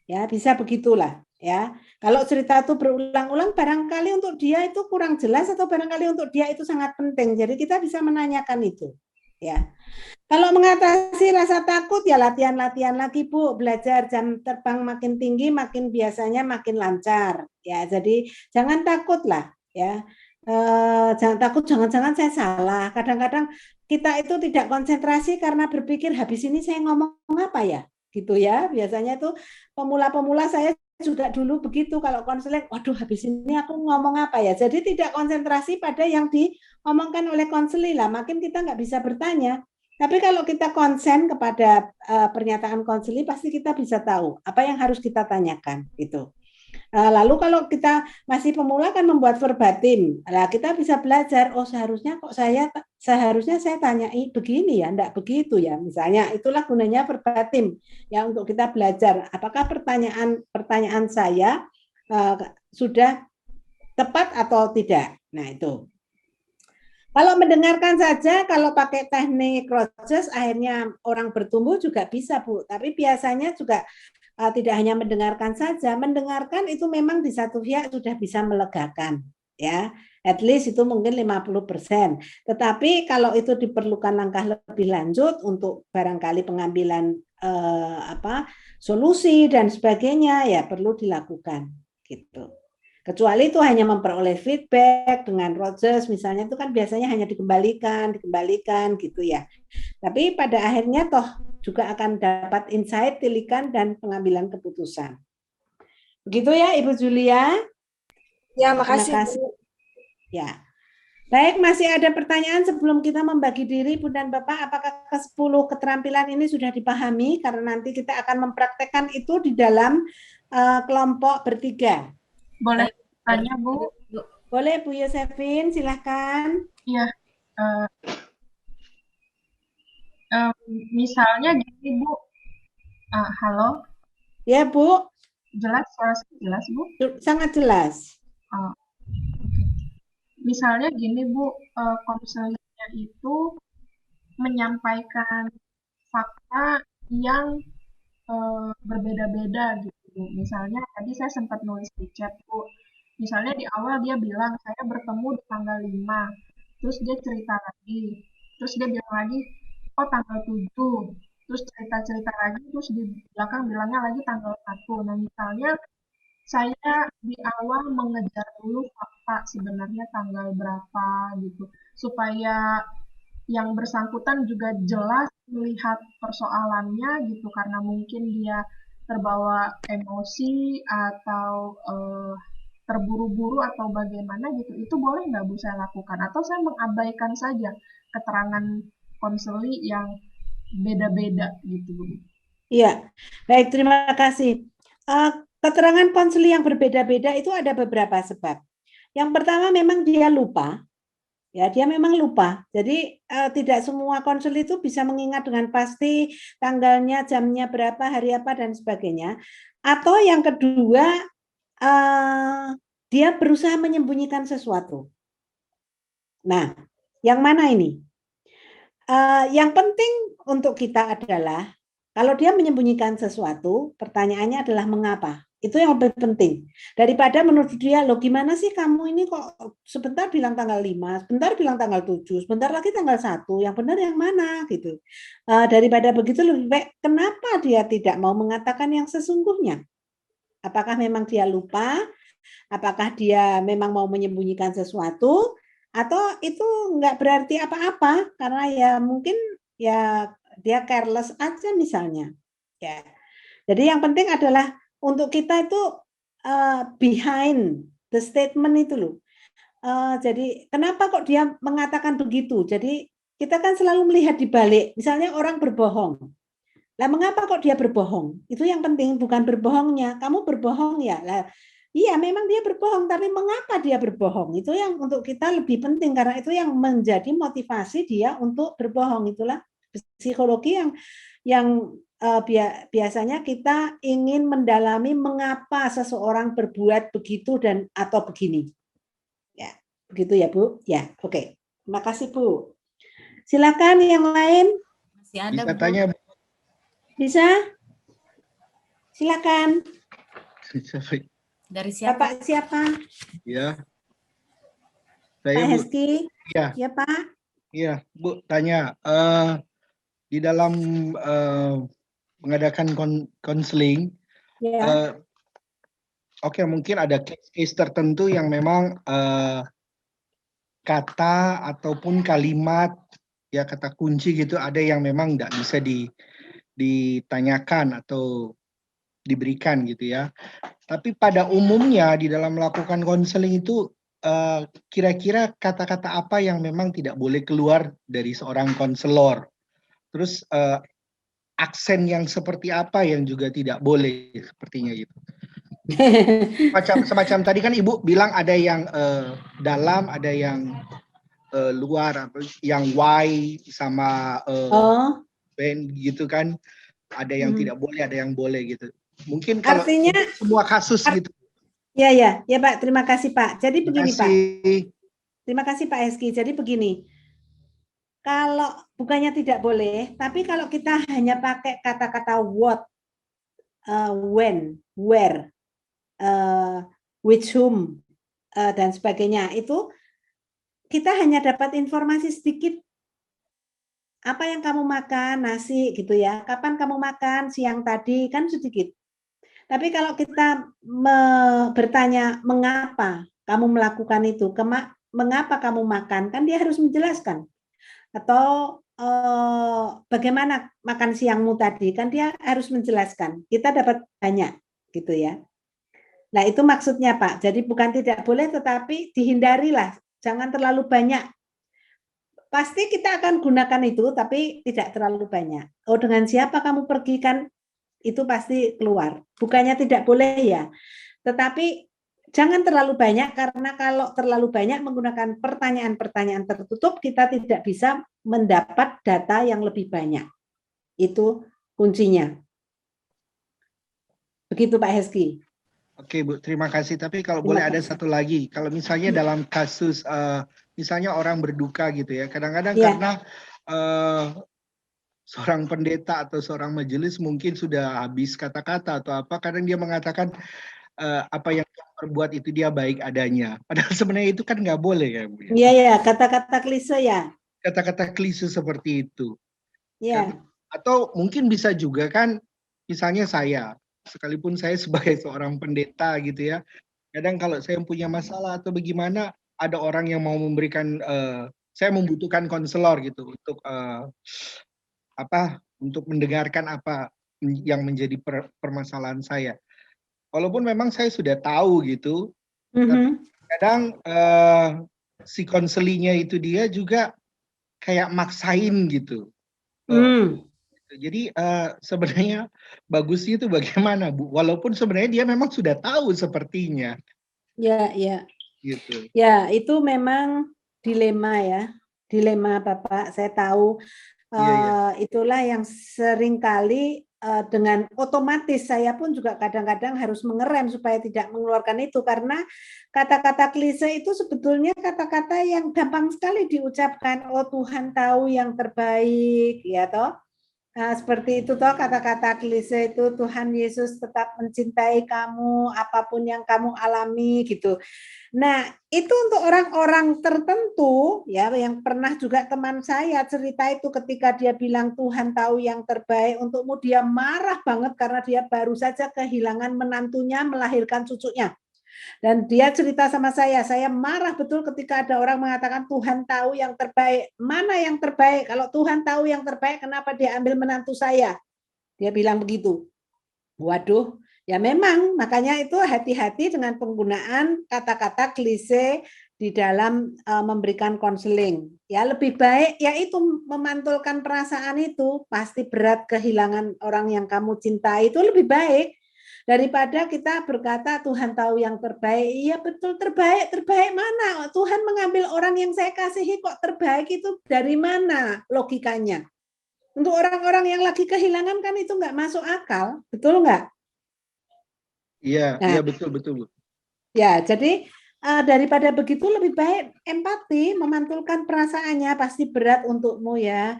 Ya, bisa begitulah. Ya, kalau cerita itu berulang-ulang, barangkali untuk dia itu kurang jelas atau barangkali untuk dia itu sangat penting. Jadi kita bisa menanyakan itu. Ya, kalau mengatasi rasa takut ya latihan-latihan lagi Bu, belajar jam terbang makin tinggi, makin biasanya makin lancar. Ya, jadi jangan takut lah. Ya, jangan takut, jangan-jangan saya salah. Kadang-kadang kita itu tidak konsentrasi karena berpikir habis ini saya ngomong apa ya, gitu ya. Biasanya itu pemula-pemula saya juga dulu begitu kalau konseling, waduh habis ini aku ngomong apa ya. Jadi tidak konsentrasi pada yang diomongkan oleh konseli lah, makin kita nggak bisa bertanya. Tapi kalau kita konsen kepada pernyataan konseli, pasti kita bisa tahu apa yang harus kita tanyakan gitu. Lalu kalau kita masih pemula kan membuat verbatim, nah kita bisa belajar, oh seharusnya saya tanyai begini ya, enggak begitu ya, misalnya. Itulah gunanya verbatim ya, untuk kita belajar apakah pertanyaan saya sudah tepat atau tidak. Nah itu. Kalau mendengarkan saja, kalau pakai teknik Rogers, akhirnya orang bertumbuh juga bisa, Bu. Tapi biasanya juga tidak hanya mendengarkan saja, mendengarkan itu memang di satu pihak sudah bisa melegakan, ya, at least itu mungkin 50%. Tetapi kalau itu diperlukan langkah lebih lanjut untuk barangkali pengambilan solusi dan sebagainya, ya perlu dilakukan, gitu. Kecuali itu hanya memperoleh feedback dengan Rogers misalnya, itu kan biasanya hanya dikembalikan gitu ya. Tapi pada akhirnya toh juga akan dapat insight, tilikan, dan pengambilan keputusan. Begitu ya Ibu Julia? Ya, makasih. Bu. Ya. Baik, masih ada pertanyaan sebelum kita membagi diri, Bu dan Bapak, apakah ke-10 keterampilan ini sudah dipahami? Karena nanti kita akan mempraktekkan itu di dalam kelompok bertiga. Boleh tanya, Bu? Boleh, Bu Yosefin, silahkan. Iya. Misalnya gini, Bu. Halo? Ya, Bu. Jelas, suara saya jelas, Bu? Sangat jelas. Misalnya gini, Bu, konselingnya itu menyampaikan fakta yang berbeda-beda gitu. Misalnya tadi saya sempat nulis di chat, Bu. Misalnya di awal dia bilang saya bertemu di tanggal 5. Terus dia cerita lagi. Terus dia bilang lagi, oh tanggal 7. Terus cerita-cerita lagi, terus di belakang bilangnya lagi tanggal 1. Nah, misalnya saya di awal mengejar dulu fakta sebenarnya tanggal berapa gitu. Supaya yang bersangkutan juga jelas melihat persoalannya gitu, karena mungkin dia terbawa emosi atau terburu-buru atau bagaimana gitu. Itu boleh nggak, Bu, saya lakukan? Atau saya mengabaikan saja keterangan konseli yang beda-beda gitu, Bu? Iya, baik, terima kasih. Keterangan konseli yang berbeda-beda itu ada beberapa sebab. Yang pertama memang dia lupa. Ya, dia memang lupa. Jadi tidak semua konseli itu bisa mengingat dengan pasti tanggalnya, jamnya berapa, hari apa, dan sebagainya. Atau yang kedua, dia berusaha menyembunyikan sesuatu. Nah, yang mana ini? Yang penting untuk kita adalah, kalau dia menyembunyikan sesuatu, pertanyaannya adalah mengapa? Itu yang lebih penting. Daripada menurut dia, loh gimana sih kamu ini kok sebentar bilang tanggal 5, sebentar bilang tanggal 7, sebentar lagi tanggal 1, yang benar yang mana gitu. Daripada begitu lebih baik, kenapa dia tidak mau mengatakan yang sesungguhnya? Apakah memang dia lupa? Apakah dia memang mau menyembunyikan sesuatu? Atau itu nggak berarti apa-apa, karena ya mungkin ya dia careless aja misalnya. Ya. Jadi yang penting adalah untuk kita itu behind the statement itu loh. Jadi kenapa kok dia mengatakan begitu? Jadi kita kan selalu melihat di balik. Misalnya orang berbohong. Lah mengapa kok dia berbohong? Itu yang penting, bukan berbohongnya. Kamu berbohong ya. Lah, iya memang dia berbohong, tapi mengapa dia berbohong? Itu yang untuk kita lebih penting, karena itu yang menjadi motivasi dia untuk berbohong. Itulah psikologi yang biasanya kita ingin mendalami mengapa seseorang berbuat begitu dan atau begini. Ya, begitu ya, Bu? Ya, oke. Terima kasih, Bu. Silakan yang lain. Masih ada, Bisa Bu. tanya, Bu? Bisa? Silakan. Dari siapa? Bapak siapa? Ya. Pak Saya, Bu. Heski? Ya. Ya, Pak. Iya, Bu, tanya. Di dalam mengadakan konseling, Ya. oke, mungkin ada case tertentu yang memang kata ataupun kalimat, ya kata kunci gitu, ada yang memang nggak bisa ditanyakan atau diberikan gitu ya. Tapi pada umumnya di dalam melakukan konseling itu kira-kira kata-kata apa yang memang tidak boleh keluar dari seorang konselor? Terus aksen yang seperti apa yang juga tidak boleh sepertinya gitu. Semacam tadi kan Ibu bilang ada yang dalam, ada yang luar, yang why sama when gitu kan. Ada yang tidak boleh, ada yang boleh gitu. Mungkin kalau Artinya semua kasus gitu. Ya Pak, terima kasih Pak. Jadi begini Pak. Kasih. Terima kasih Pak Eski. Jadi begini, kalau bukannya tidak boleh, tapi kalau kita hanya pakai kata-kata what, when, where, with whom, dan sebagainya, itu kita hanya dapat informasi sedikit. Apa yang kamu makan, nasi gitu ya. Kapan kamu makan, siang tadi, kan sedikit. Tapi kalau kita bertanya mengapa kamu melakukan itu, mengapa kamu makan, kan dia harus menjelaskan. Atau bagaimana makan siangmu tadi, kan dia harus menjelaskan. Kita dapat banyak gitu ya. Nah itu maksudnya Pak. Jadi bukan tidak boleh, tetapi dihindarilah. Jangan terlalu banyak. Pasti kita akan gunakan itu, tapi tidak terlalu banyak. Oh dengan siapa kamu pergi kan? Itu pasti keluar. Bukannya tidak boleh ya, tetapi jangan terlalu banyak, karena kalau terlalu banyak menggunakan pertanyaan-pertanyaan tertutup, kita tidak bisa mendapat data yang lebih banyak. Itu kuncinya. Begitu Pak Heski. Oke Bu, terima kasih. Tapi kalau boleh ada satu lagi, kalau misalnya dalam kasus, misalnya orang berduka gitu ya, kadang-kadang karena seorang pendeta atau seorang majelis mungkin sudah habis kata-kata atau apa, kadang dia mengatakan apa yang dia perbuat itu dia baik adanya. Padahal sebenarnya itu kan nggak boleh ya Bu. Iya, kata-kata klise ya. Kata-kata klise seperti itu. Iya. Atau mungkin bisa juga kan, misalnya saya, sekalipun saya sebagai seorang pendeta gitu ya, kadang kalau saya punya masalah atau bagaimana, ada orang yang mau memberikan, saya membutuhkan konselor gitu untuk untuk mendengarkan apa yang menjadi permasalahan saya. Walaupun memang saya sudah tahu gitu, tapi kadang si konselinya itu dia juga kayak maksain gitu. Jadi sebenarnya bagusnya itu bagaimana Bu? Walaupun sebenarnya dia memang sudah tahu sepertinya. Ya. Gitu. Ya, itu memang dilema ya. Dilema Bapak, saya tahu. Itulah yang seringkali dengan otomatis saya pun juga kadang-kadang harus mengerem supaya tidak mengeluarkan itu, karena kata-kata klise itu sebetulnya kata-kata yang gampang sekali diucapkan. Oh Tuhan tahu yang terbaik, ya toh. Seperti itu toh, kata-kata klise itu, Tuhan Yesus tetap mencintai kamu apapun yang kamu alami gitu. Nah, itu untuk orang-orang tertentu ya, yang pernah juga teman saya cerita itu, ketika dia bilang Tuhan tahu yang terbaik untukmu, dia marah banget karena dia baru saja kehilangan menantunya, melahirkan cucunya. Dan dia cerita sama saya marah betul ketika ada orang mengatakan Tuhan tahu yang terbaik. Mana yang terbaik? Kalau Tuhan tahu yang terbaik, kenapa dia ambil menantu saya? Dia bilang begitu. Waduh, ya memang, makanya itu hati-hati dengan penggunaan kata-kata klise di dalam memberikan konseling. Ya lebih baik yaitu memantulkan perasaan itu, pasti berat kehilangan orang yang kamu cintai, itu lebih baik daripada kita berkata Tuhan tahu yang terbaik. Iya betul, terbaik mana? Tuhan mengambil orang yang saya kasihi, kok terbaik itu dari mana logikanya? Untuk orang-orang yang lagi kehilangan kan itu nggak masuk akal, betul nggak? Iya, iya betul. Ya, jadi daripada begitu lebih baik empati, memantulkan perasaannya, pasti berat untukmu ya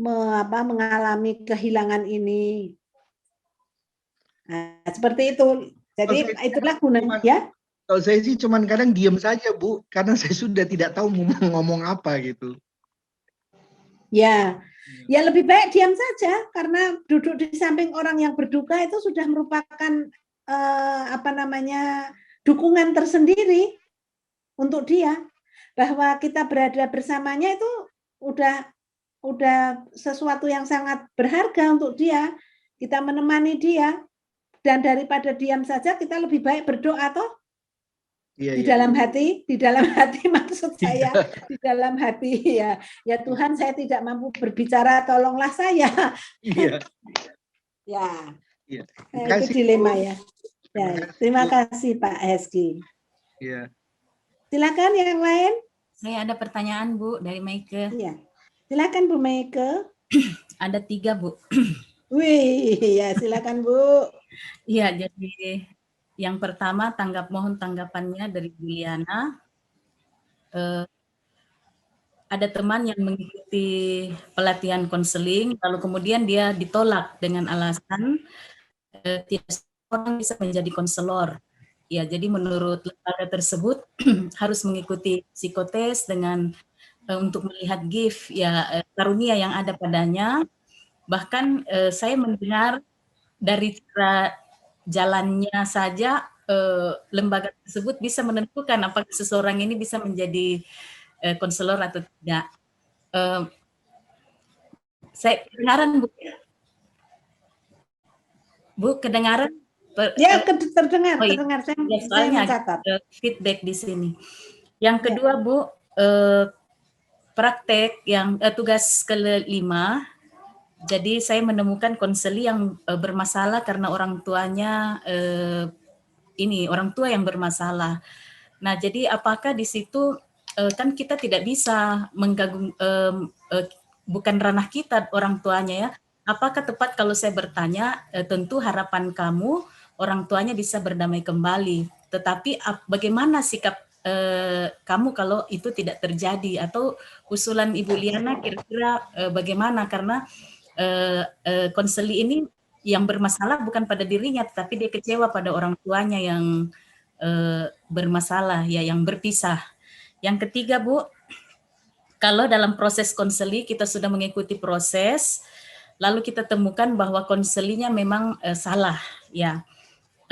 mengalami kehilangan ini. Nah, seperti itu. Jadi itulah gunanya ya. Kalau saya sih cuman kadang diam saja Bu, karena saya sudah tidak tahu mau ngomong apa gitu. Ya lebih baik diam saja, karena duduk di samping orang yang berduka itu sudah merupakan dukungan tersendiri untuk dia, bahwa kita berada bersamanya itu udah sesuatu yang sangat berharga untuk dia. Kita menemani dia. dan daripada diam saja kita lebih baik berdoa toh. Iya, Di iya. dalam hati maksud saya, di dalam hati ya Tuhan, saya tidak mampu berbicara, tolonglah saya. Iya. Ya, Iya. itu dilema ya. Ya, terima kasih Pak Heski. Iya. Silakan yang lain. Saya ada pertanyaan Bu dari Meike. Iya, silakan Bu Meike. Ada 3 Bu. Wih, ya silakan Bu. Iya, jadi yang pertama mohon tanggapannya dari Juliana. Ada teman yang mengikuti pelatihan konseling, lalu kemudian dia ditolak dengan alasan tidak orang bisa menjadi konselor. Ya, jadi menurut lembaga tersebut harus mengikuti psikotes dengan untuk melihat gift ya karunia yang ada padanya. Bahkan saya mendengar dari cara jalannya saja lembaga tersebut bisa menentukan apakah seseorang ini bisa menjadi konselor atau tidak. Saya kedengaran Bu, kedengaran? Ya, terdengar, oh, iya. terdengar. Ya, soalnya ada feedback di sini. Yang kedua Bu, praktek yang tugas kelima. Jadi saya menemukan konseli yang bermasalah karena orang tuanya orang tua yang bermasalah. Nah, jadi apakah di situ kan kita tidak bisa mengganggu bukan ranah kita orang tuanya ya. Apakah tepat kalau saya bertanya tentu harapan kamu orang tuanya bisa berdamai kembali. Tetapi bagaimana sikap kamu kalau itu tidak terjadi, atau usulan Ibu Liana kira-kira bagaimana, karena konseli ini yang bermasalah bukan pada dirinya, tetapi dia kecewa pada orang tuanya yang bermasalah, ya, yang berpisah. Yang ketiga Bu, kalau dalam proses konseli kita sudah mengikuti proses, lalu kita temukan bahwa konselinya memang salah, ya.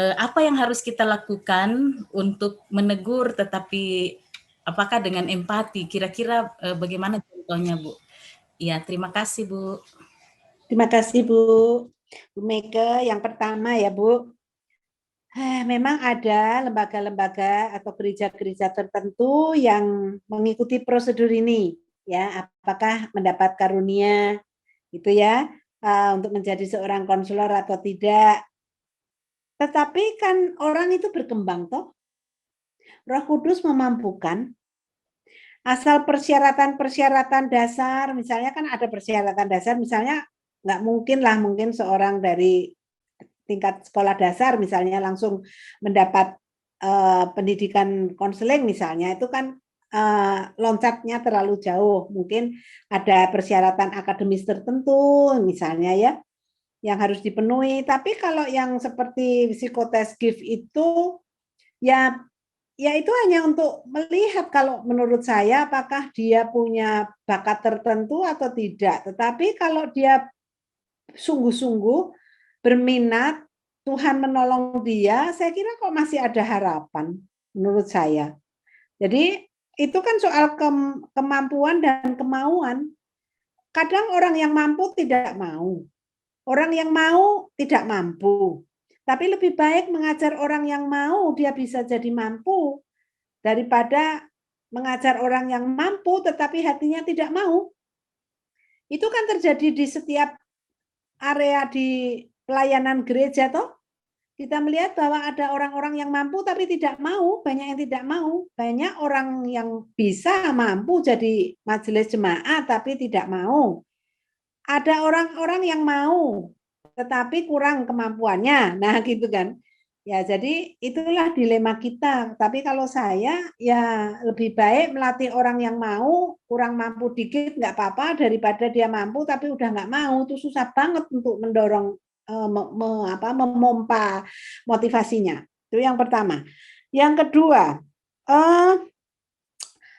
Apa yang harus kita lakukan untuk menegur, tetapi apakah dengan empati? Kira-kira bagaimana contohnya Bu? Ya, terima kasih Bu. Terima kasih Bu Meike. Yang pertama ya Bu, memang ada lembaga-lembaga atau gereja-gereja tertentu yang mengikuti prosedur ini, ya, apakah mendapat karunia gitu ya untuk menjadi seorang konselor atau tidak. Tetapi kan orang itu berkembang toh. Roh Kudus memampukan. Asal persyaratan-persyaratan dasar, misalnya kan ada persyaratan dasar, misalnya nggak mungkin seorang dari tingkat sekolah dasar misalnya langsung mendapat pendidikan konseling misalnya, itu kan loncatnya terlalu jauh. Mungkin ada persyaratan akademis tertentu misalnya ya yang harus dipenuhi. Tapi kalau yang seperti psikotes gift itu ya itu hanya untuk melihat kalau menurut saya apakah dia punya bakat tertentu atau tidak. Tetapi kalau dia sungguh-sungguh berminat, Tuhan menolong dia, saya kira kok masih ada harapan menurut saya. Jadi itu kan soal kemampuan dan kemauan. Kadang orang yang mampu tidak mau. Orang yang mau tidak mampu. Tapi lebih baik mengajar orang yang mau dia bisa jadi mampu daripada mengajar orang yang mampu tetapi hatinya tidak mau. Itu kan terjadi di setiap area di pelayanan gereja toh. Kita melihat bahwa ada orang-orang yang mampu tapi tidak mau, banyak yang tidak mau. Banyak orang yang bisa mampu jadi majelis jemaat tapi tidak mau. Ada orang-orang yang mau tetapi kurang kemampuannya. Nah, gitu kan. Ya, jadi itulah dilema kita. Tapi kalau saya ya lebih baik melatih orang yang mau, kurang mampu dikit nggak apa-apa daripada dia mampu tapi udah nggak mau. Itu susah banget untuk mendorong memompa motivasinya. Itu yang pertama. Yang kedua,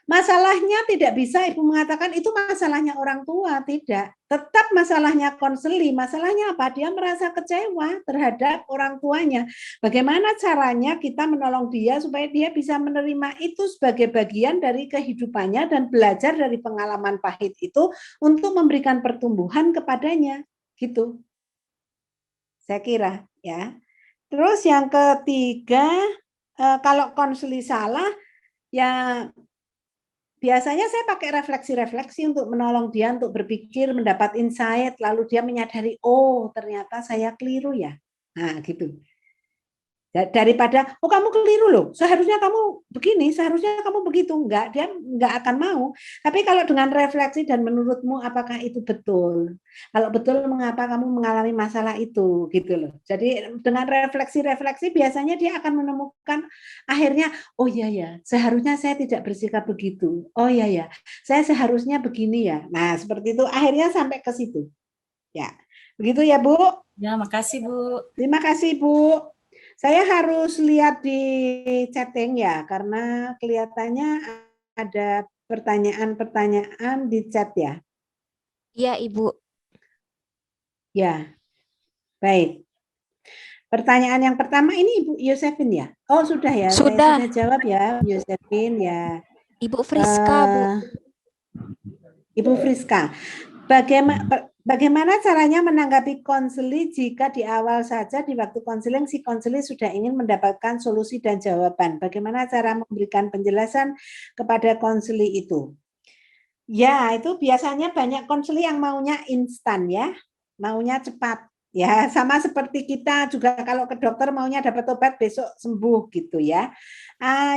masalahnya tidak bisa Ibu mengatakan itu masalahnya orang tua, tidak. Tetap masalahnya konseli. Masalahnya apa? Dia merasa kecewa terhadap orang tuanya. Bagaimana caranya kita menolong dia supaya dia bisa menerima itu sebagai bagian dari kehidupannya dan belajar dari pengalaman pahit itu untuk memberikan pertumbuhan kepadanya, gitu. Saya kira ya. Terus yang ketiga, kalau konseli salah, ya biasanya saya pakai refleksi-refleksi untuk menolong dia untuk berpikir, mendapat insight, lalu dia menyadari, oh ternyata saya keliru ya. Nah gitu. Daripada, oh kamu keliru loh, seharusnya kamu begini, seharusnya kamu begitu. Enggak, dia enggak akan mau. Tapi kalau dengan refleksi dan menurutmu apakah itu betul? Kalau betul, mengapa kamu mengalami masalah itu? Gitu loh. Jadi dengan refleksi-refleksi biasanya dia akan menemukan akhirnya, oh iya ya, seharusnya saya tidak bersikap begitu. Oh iya ya, saya seharusnya begini ya. Nah seperti itu, akhirnya sampai ke situ. Ya, begitu ya Bu? Ya, makasih Bu. Terima kasih Bu. Saya harus lihat di chatting ya, karena kelihatannya ada pertanyaan-pertanyaan di chat ya. Iya, Ibu. Ya, baik. Pertanyaan yang pertama ini Ibu Yosefin ya? Oh sudah ya, Sudah. saya sudah jawab ya Yosefin ya. Ibu Friska, Bu. Ibu Friska, bagaimana caranya menanggapi konseli jika di awal saja di waktu konseling si konseli sudah ingin mendapatkan solusi dan jawaban? Bagaimana cara memberikan penjelasan kepada konseli itu? Ya, itu biasanya banyak konseli yang maunya instan ya, maunya cepat. Ya, sama seperti kita juga kalau ke dokter maunya dapat obat besok sembuh gitu ya.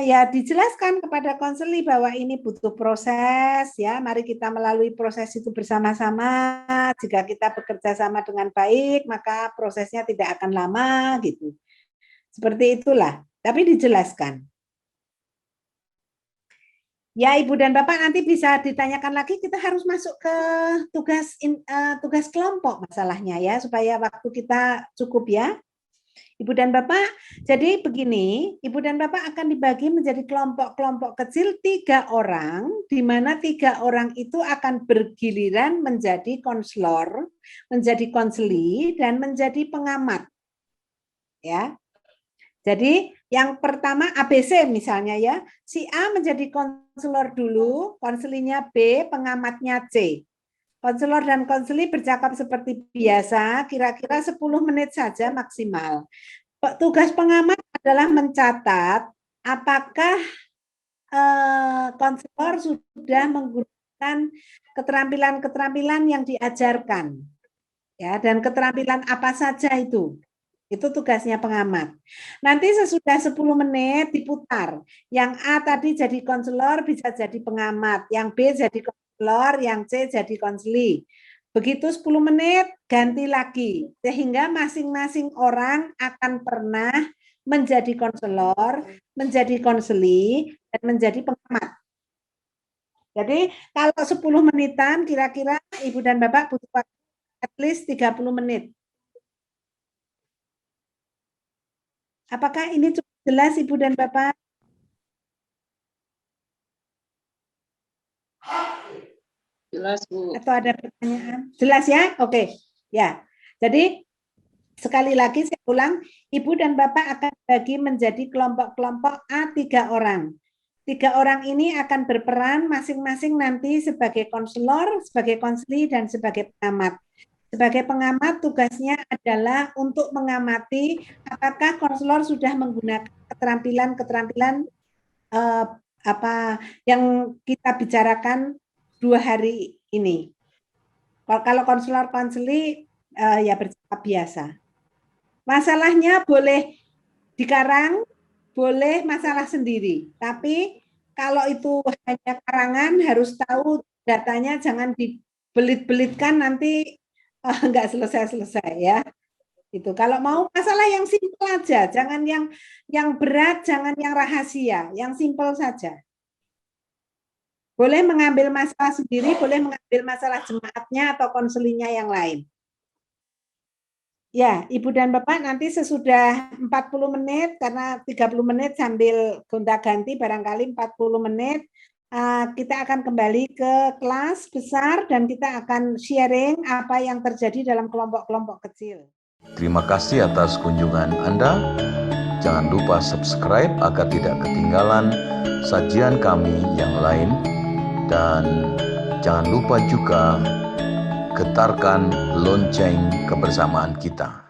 Ya dijelaskan kepada konseli bahwa ini butuh proses ya. Mari kita melalui proses itu bersama-sama. Jika kita bekerja sama dengan baik, maka prosesnya tidak akan lama gitu. Seperti itulah. Tapi dijelaskan. Ya Ibu dan Bapak nanti bisa ditanyakan lagi, kita harus masuk ke tugas kelompok masalahnya ya, supaya waktu kita cukup ya. Ibu dan Bapak, jadi begini, Ibu dan Bapak akan dibagi menjadi kelompok-kelompok kecil 3 orang, di mana 3 orang itu akan bergiliran menjadi konselor, menjadi konseli, dan menjadi pengamat. Ya. Jadi yang pertama ABC misalnya ya, si A menjadi konselor dulu, konselinya B, pengamatnya C. Konselor dan konseli bercakap seperti biasa, kira-kira 10 menit saja maksimal. Tugas pengamat adalah mencatat apakah konselor sudah menggunakan keterampilan-keterampilan yang diajarkan. Ya, dan keterampilan apa saja itu. Itu tugasnya pengamat. Nanti sesudah 10 menit diputar. Yang A tadi jadi konselor bisa jadi pengamat. Yang B jadi konselor, yang C jadi konseli. Begitu 10 menit ganti lagi. Sehingga masing-masing orang akan pernah menjadi konselor, menjadi konseli, dan menjadi pengamat. Jadi kalau 10 menitan kira-kira Ibu dan Bapak butuh waktu at least 30 menit. Apakah ini cukup jelas Ibu dan Bapak? Jelas Bu. Atau ada pertanyaan? Jelas ya? Oke. Ya. Jadi sekali lagi saya ulang, Ibu dan Bapak akan bagi menjadi kelompok-kelompok A 3 orang. 3 orang ini akan berperan masing-masing nanti sebagai konselor, sebagai konseli, dan sebagai pengamat. Sebagai pengamat tugasnya adalah untuk mengamati apakah konselor sudah menggunakan keterampilan-keterampilan apa yang kita bicarakan 2 hari ini. Kalau konselor konseli ya bercakap biasa. Masalahnya boleh dikarang, boleh masalah sendiri. Tapi kalau itu hanya karangan harus tahu datanya, jangan dibelit-belitkan nanti enggak selesai-selesai ya. Itu kalau mau masalah yang simpel aja, jangan yang berat, jangan yang rahasia, yang simpel saja. Boleh mengambil masalah sendiri, boleh mengambil masalah jemaatnya atau konselinya yang lain. Ya, Ibu dan Bapak nanti sesudah 40 menit, karena 30 menit sambil gonta-ganti barangkali 40 menit, kita akan kembali ke kelas besar dan kita akan sharing apa yang terjadi dalam kelompok-kelompok kecil. Terima kasih atas kunjungan Anda. Jangan lupa subscribe agar tidak ketinggalan sajian kami yang lain. Dan jangan lupa juga getarkan lonceng kebersamaan kita.